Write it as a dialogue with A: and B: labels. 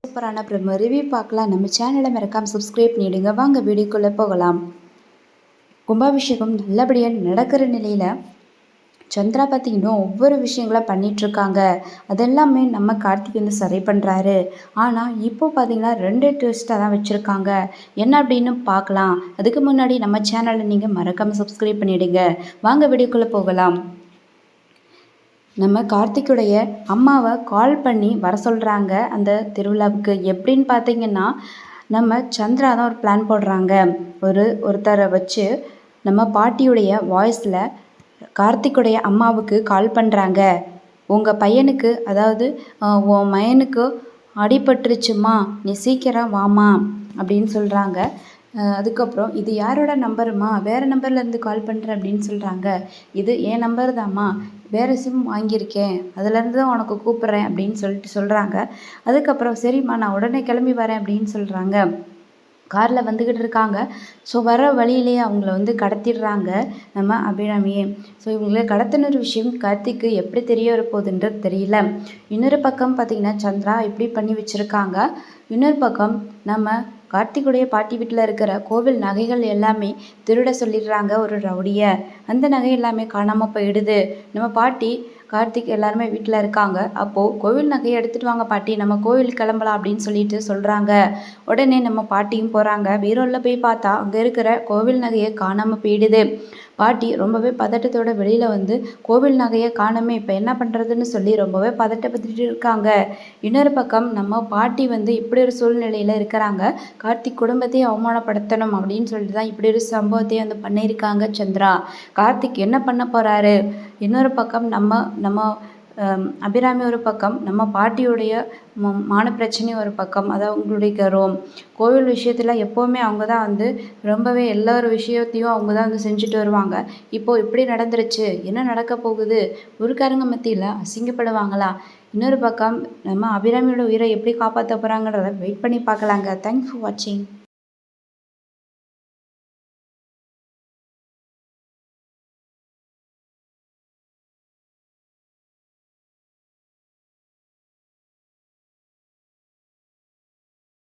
A: சூப்பரான promo review பார்க்கலாம். நம்ம சேனலை மறக்காம சப்ஸ்கிரைப் பண்ணிடுங்க. வாங்க வீடியோக்குள்ளே போகலாம். கும்பாபிஷேகம் நல்லபடியாக நடக்கிற நிலையில் சந்திரா பார்த்திங்கன்னா ஒவ்வொரு விஷயங்கள பண்ணிகிட்ருக்காங்க. அதெல்லாமே நம்ம கார்த்திக் வந்து சரி பண்ணுறாரு. ஆனால் இப்போ பார்த்திங்கன்னா 2 ட்விஸ்ட்டாக தான் வச்சுருக்காங்க. என்ன அப்படின்னு பார்க்கலாம். அதுக்கு முன்னாடி நம்ம சேனலை நீங்கள் மறக்காமல் சப்ஸ்கிரைப் பண்ணிவிடுங்க. வாங்க வீடியோக்குள்ளே போகலாம். நம்ம கார்த்திக்குடைய அம்மாவை கால் பண்ணி வர சொல்கிறாங்க அந்த திருவிழாவுக்கு. எப்படின்னு பார்த்தீங்கன்னா நம்ம சந்திரா தான் ஒரு பிளான் போடுறாங்க. ஒருத்தரை வச்சு நம்ம பாட்டியுடைய வாய்ஸில் கார்த்திக்குடைய அம்மாவுக்கு கால் பண்ணுறாங்க. உங்கள் பையனுக்கு அதாவது உன் மயனுக்கு அடிபட்டுருச்சுமா, நீ சீக்கிரம் வாமா அப்படின்னு சொல்கிறாங்க. அதுக்கப்புறம் இது யாரோட நம்பருமா, வேறு நம்பர்லேருந்து கால் பண்ணுறேன் அப்படின்னு சொல்கிறாங்க. இது என் நம்பர் தாம்மா, வேறு சிம் வாங்கியிருக்கேன், அதுலேருந்து தான் உனக்கு கூப்பிட்றேன் அப்படின்னு சொல்கிறாங்க. அதுக்கப்புறம் சரிம்மா நான் உடனே கிளம்பி வரேன் அப்படின்னு சொல்கிறாங்க. காரில் வந்துக்கிட்டு இருக்காங்க. ஸோ வர வழியிலேயே அவங்கள வந்து கடத்திடுறாங்க நம்ம அபிராமியே. ஸோ இவங்கள கடத்தின ஒரு விஷயம் கார்த்திக்கு எப்படி தெரிய வரப்போகுதுன்றது தெரியல. இன்னொரு பக்கம் பார்த்திங்கன்னா சந்திரா இப்படி பண்ணி வச்சுருக்காங்க. இன்னொரு பக்கம் நம்ம கார்த்திக்குடைய பாட்டி வீட்டில் இருக்கிற கோவில் நகைகள் எல்லாமே திருட சொல்லிடுறாங்க ஒரு ரவுடியை. அந்த நகை எல்லாமே காணாமல் போயிடுது. நம்ம பாட்டி கார்த்திக் எல்லாருமே வீட்டில் இருக்காங்க. அப்போது கோவில் நகையை எடுத்துகிட்டு வாங்க பாட்டி, நம்ம கோவில் கிளம்பலாம் அப்படின்னு சொல்கிறாங்க. உடனே நம்ம பாட்டியும் போகிறாங்க. பீரோவில் போய் பார்த்தா அங்கே இருக்கிற கோவில் நகையை காணாமல் போயிடுது. பாட்டி ரொம்பவே பதட்டத்தோட வெளியில் வந்து கோவில் நகையை காணாமே, இப்போ என்ன பண்ணுறதுன்னு சொல்லி ரொம்பவே பதட்டப்பட்டுட்டு இருக்காங்க. இன்னொரு பக்கம் நம்ம பாட்டி வந்து இப்படி ஒரு சூழ்நிலையில் இருக்கிறாங்க. கார்த்திக் குடும்பத்தையும் அவமானப்படுத்தணும் அப்படின்னு சொல்லிட்டு தான் இப்படி ஒரு சம்பவத்தையும் வந்து பண்ணியிருக்காங்க சந்திரா. கார்த்திக் என்ன பண்ண போகிறாரு? இன்னொரு பக்கம் நம்ம அபிராமி ஒரு பக்கம், நம்ம பாட்டியுடைய மான பிரச்சனை ஒரு பக்கம். அதாவது அவங்களுடைய கர்வம். கோவில் விஷயத்தில் எப்போவுமே அவங்க தான் வந்து ரொம்பவே எல்லா ஒரு விஷயத்தையும் அவங்க தான் வந்து செஞ்சுட்டு வருவாங்க. இப்போது இப்படி நடந்துருச்சு, என்ன நடக்க போகுது? ஊருக்காரங்க மத்தியில் அசிங்கப்படுவாங்களா? இன்னொரு பக்கம் நம்ம அபிராமியோட உயிரை எப்படி காப்பாற்ற போகிறாங்கன்றத வெயிட் பண்ணி பார்க்கலாங்க. தேங்க்ஸ் ஃபார் வாட்சிங்.